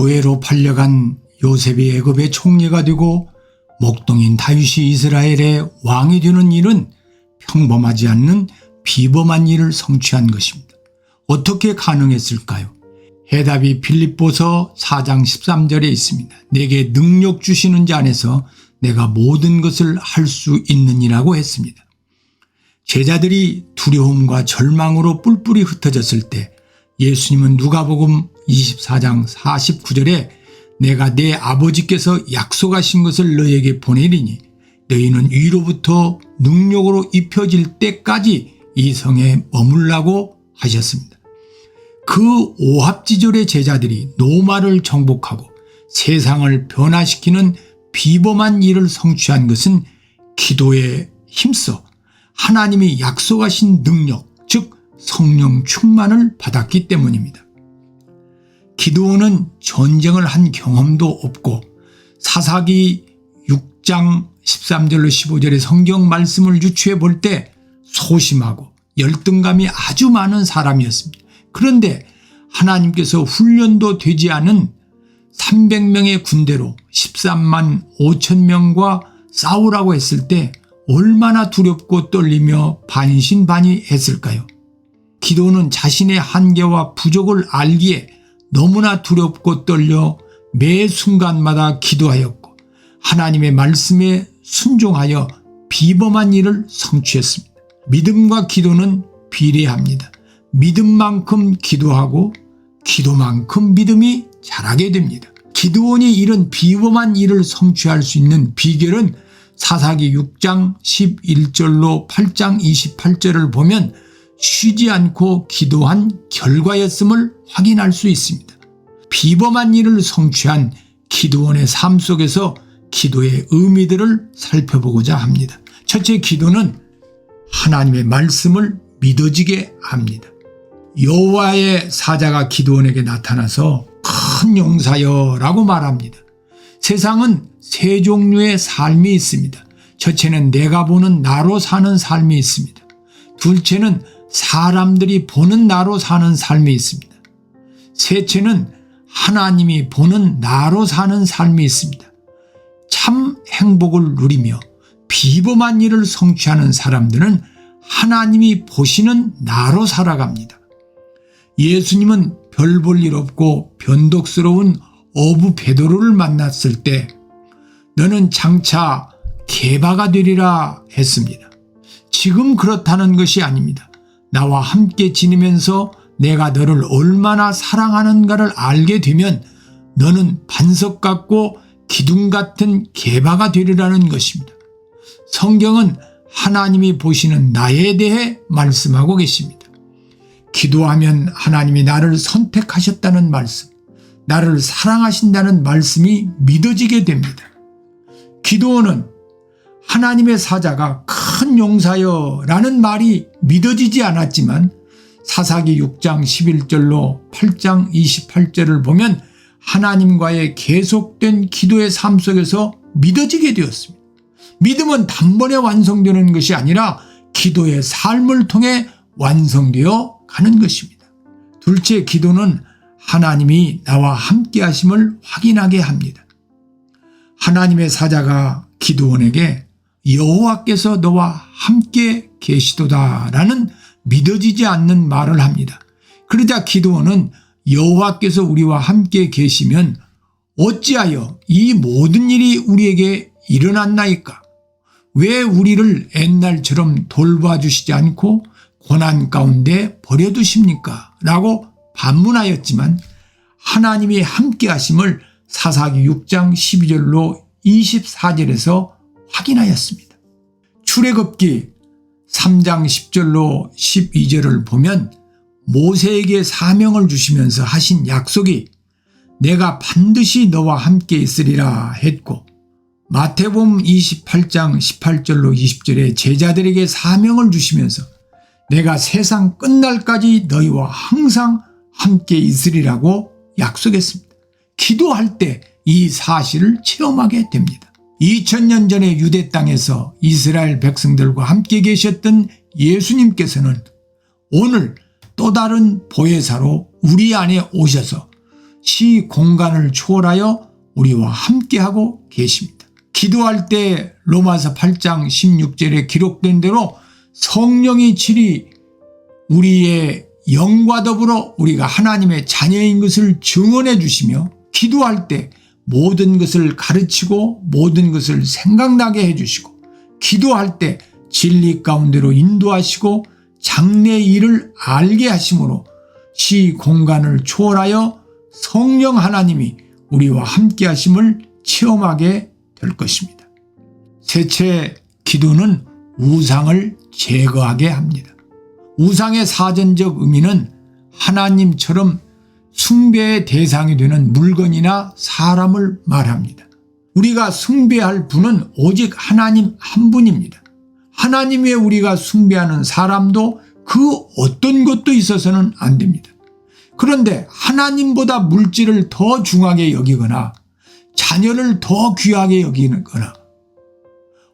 노예로 팔려간 요셉이 애굽의 총리가 되고 목동인 다윗이 이스라엘의 왕이 되는 일은 평범하지 않는 비범한 일을 성취한 것입니다. 어떻게 가능했을까요? 해답이 빌립보서 4장 13절에 있습니다. 내게 능력 주시는 자 안에서 내가 모든 것을 할 수 있느니라고 했습니다. 제자들이 두려움과 절망으로 뿔뿔이 흩어졌을 때 예수님은 누가복음 24장 49절에 내가 내 아버지께서 약속하신 것을 너에게 보내리니 너희는 위로부터 능력으로 입혀질 때까지 이 성에 머물라고 하셨습니다. 그 오합지졸의 제자들이 노마를 정복하고 세상을 변화시키는 비범한 일을 성취한 것은 기도에 힘써 하나님이 약속하신 능력, 즉 성령 충만을 받았기 때문입니다. 기드온은 전쟁을 한 경험도 없고 사사기 6장 13절로 15절의 성경 말씀을 유추해 볼 때 소심하고 열등감이 아주 많은 사람이었습니다. 그런데 하나님께서 훈련도 되지 않은 300명의 군대로 13만 5천 명과 싸우라고 했을 때 얼마나 두렵고 떨리며 반신반의했을까요? 기도는 자신의 한계와 부족을 알기에 너무나 두렵고 떨려 매 순간마다 기도하였고 하나님의 말씀에 순종하여 비범한 일을 성취했습니다. 믿음과 기도는 비례합니다. 믿음만큼 기도하고 기도만큼 믿음이 자라게 됩니다. 기드온이 이런 비범한 일을 성취할 수 있는 비결은 사사기 6장 11절로 8장 28절을 보면 쉬지 않고 기도한 결과였음을 확인할 수 있습니다. 비범한 일을 성취한 기드온의 삶 속에서 기도의 의미들을 살펴보고자 합니다. 첫째, 기도는 하나님의 말씀을 믿어지게 합니다. 여호와의 사자가 기드온에게 나타나서 큰 용사여 라고 말합니다. 세상은 세 종류의 삶이 있습니다. 첫째는 내가 보는 나로 사는 삶이 있습니다. 둘째는 사람들이 보는 나로 사는 삶이 있습니다. 셋째는 하나님이 보는 나로 사는 삶이 있습니다. 참 행복을 누리며 비범한 일을 성취하는 사람들은 하나님이 보시는 나로 살아갑니다. 예수님은 별 볼 일 없고 변덕스러운 어부 베드로를 만났을 때 너는 장차 게바가 되리라 했습니다. 지금 그렇다는 것이 아닙니다. 나와 함께 지내면서 내가 너를 얼마나 사랑하는가를 알게 되면 너는 반석 같고 기둥 같은 게바가 되리라는 것입니다. 성경은 하나님이 보시는 나에 대해 말씀하고 계십니다. 기도하면 하나님이 나를 선택하셨다는 말씀, 나를 사랑하신다는 말씀이 믿어지게 됩니다. 기드온은 하나님의 사자가 큰 용사여 라는 말이 믿어지지 않았지만 사사기 6장 11절로 8장 28절을 보면 하나님과의 계속된 기도의 삶 속에서 믿어지게 되었습니다. 믿음은 단번에 완성되는 것이 아니라 기도의 삶을 통해 완성되어 가는 것입니다. 둘째, 기도는 하나님이 나와 함께 하심을 확인하게 합니다. 하나님의 사자가 기드온에게 여호와께서 너와 함께 계시도다 라는 믿어지지 않는 말을 합니다. 그러자 기드온은 여호와께서 우리와 함께 계시면 어찌하여 이 모든 일이 우리에게 일어났나이까? 왜 우리를 옛날처럼 돌봐주시지 않고 고난 가운데 버려두십니까? 라고 반문하였지만 하나님이 함께 하심을 사사기 6장 12절로 24절에서 확인하였습니다. 출애굽기 3장 10절로 12절을 보면 모세에게 사명을 주시면서 하신 약속이 내가 반드시 너와 함께 있으리라 했고, 마태복음 28장 18절로 20절에 제자들에게 사명을 주시면서 내가 세상 끝날까지 너희와 항상 함께 있으리라고 약속했습니다. 기도할 때 이 사실을 체험하게 됩니다. 2000년 전에 유대 땅에서 이스라엘 백성들과 함께 계셨던 예수님께서는 오늘 또 다른 보혜사로 우리 안에 오셔서 시 공간을 초월하여 우리와 함께하고 계십니다. 기도할 때 로마서 8장 16절에 기록된 대로 성령이 질이 우리의 영과 더불어 우리가 하나님의 자녀인 것을 증언해 주시며 기도할 때 모든 것을 가르치고 모든 것을 생각나게 해주시고 기도할 때 진리 가운데로 인도하시고 장래의 일을 알게 하심으로 시 공간을 초월하여 성령 하나님이 우리와 함께 하심을 체험하게 될 것입니다. 셋째, 기도는 우상을 제거하게 합니다. 우상의 사전적 의미는 하나님처럼 숭배의 대상이 되는 물건이나 사람을 말합니다. 우리가 숭배할 분은 오직 하나님 한 분입니다. 하나님 외에 우리가 숭배하는 사람도 그 어떤 것도 있어서는 안 됩니다. 그런데 하나님보다 물질을 더 중하게 여기거나 자녀를 더 귀하게 여기거나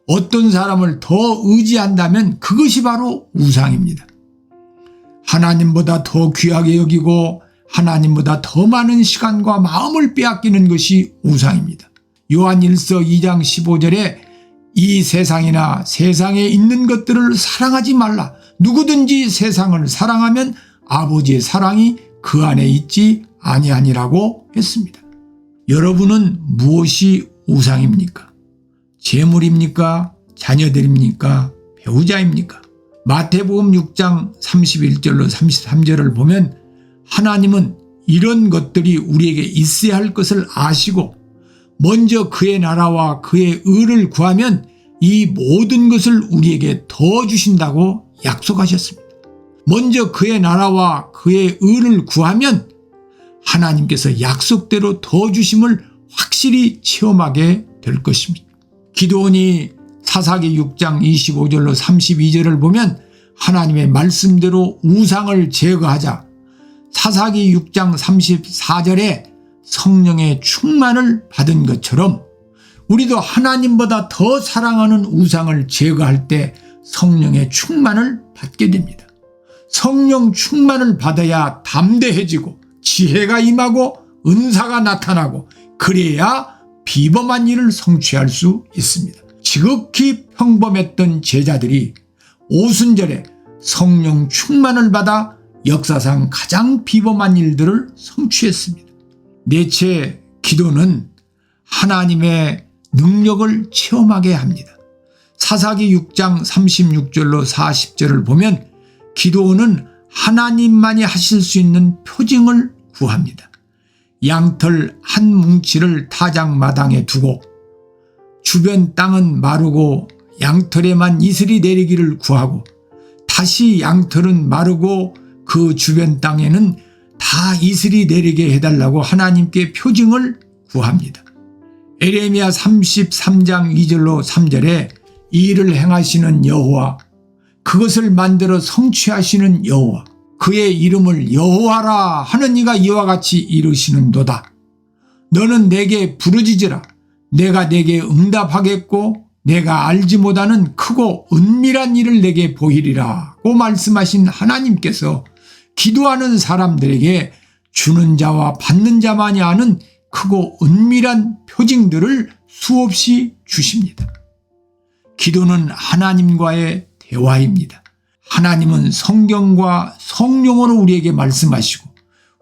어떤 사람을 더 의지한다면 그것이 바로 우상입니다. 하나님보다 더 귀하게 여기고 하나님보다 더 많은 시간과 마음을 빼앗기는 것이 우상입니다. 요한 1서 2장 15절에 이 세상이나 세상에 있는 것들을 사랑하지 말라. 누구든지 세상을 사랑하면 아버지의 사랑이 그 안에 있지 아니하니라고 했습니다. 여러분은 무엇이 우상입니까? 재물입니까? 자녀들입니까? 배우자입니까? 마태복음 6장 31절로 33절을 보면 하나님은 이런 것들이 우리에게 있어야 할 것을 아시고 먼저 그의 나라와 그의 의를 구하면 이 모든 것을 우리에게 더 주신다고 약속하셨습니다. 먼저 그의 나라와 그의 의를 구하면 하나님께서 약속대로 더 주심을 확실히 체험하게 될 것입니다. 기드온이 사사기 6장 25절로 32절을 보면 하나님의 말씀대로 우상을 제거하자 사사기 6장 34절에 성령의 충만을 받은 것처럼 우리도 하나님보다 더 사랑하는 우상을 제거할 때 성령의 충만을 받게 됩니다. 성령 충만을 받아야 담대해지고 지혜가 임하고 은사가 나타나고 그래야 비범한 일을 성취할 수 있습니다. 지극히 평범했던 제자들이 오순절에 성령 충만을 받아 역사상 가장 비범한 일들을 성취했습니다. 넷째, 기도는 하나님의 능력을 체험하게 합니다. 사사기 6장 36절로 40절을 보면 기도는 하나님만이 하실 수 있는 표징을 구합니다. 양털 한 뭉치를 타작 마당에 두고 주변 땅은 마르고 양털에만 이슬이 내리기를 구하고 다시 양털은 마르고 그 주변 땅에는 다 이슬이 내리게 해달라고 하나님께 표징을 구합니다. 에레미야 33장 2절로 3절에 이 일을 행하시는 여호와 그것을 만들어 성취하시는 여호와 그의 이름을 여호와라 하는 이가 이와 같이 이르시는도다. 너는 내게 부르짖으라. 내가 내게 응답하겠고 내가 알지 못하는 크고 은밀한 일을 내게 보이리라고 말씀하신 하나님께서 기도하는 사람들에게 주는 자와 받는 자만이 아는 크고 은밀한 표징들을 수없이 주십니다. 기도는 하나님과의 대화입니다. 하나님은 성경과 성령으로 우리에게 말씀하시고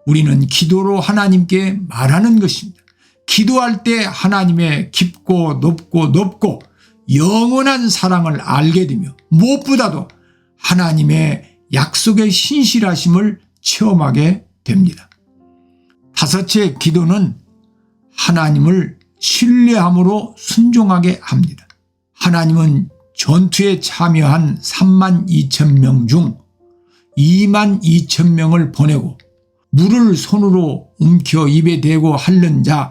우리는 기도로 하나님께 말하는 것입니다. 기도할 때 하나님의 깊고 높고 영원한 사랑을 알게 되며 무엇보다도 하나님의 약속의 신실하심을 체험하게 됩니다. 다섯째, 기도는 하나님을 신뢰함으로 순종하게 합니다. 하나님은 전투에 참여한 32,000명 중 22,000명을 보내고 물을 손으로 움켜 입에 대고 핥는 자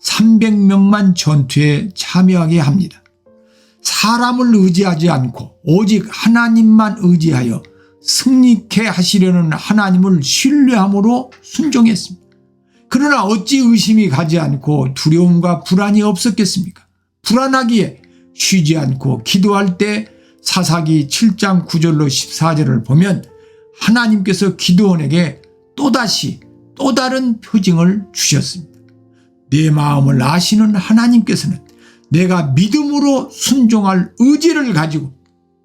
300명만 전투에 참여하게 합니다. 사람을 의지하지 않고 오직 하나님만 의지하여 승리케 하시려는 하나님을 신뢰함으로 순종했습니다. 그러나 어찌 의심이 가지 않고 두려움과 불안이 없었겠습니까? 불안하기에 쉬지 않고 기도할 때 사사기 7장 9절로 14절을 보면 하나님께서 기드온에게 또다시 또 다른 표징을 주셨습니다. 내 마음을 아시는 하나님께서는 내가 믿음으로 순종할 의지를 가지고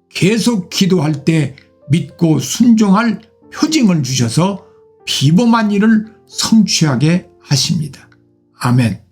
계속 기도할 때 믿고 순종할 표징을 주셔서 비범한 일을 성취하게 하십니다. 아멘.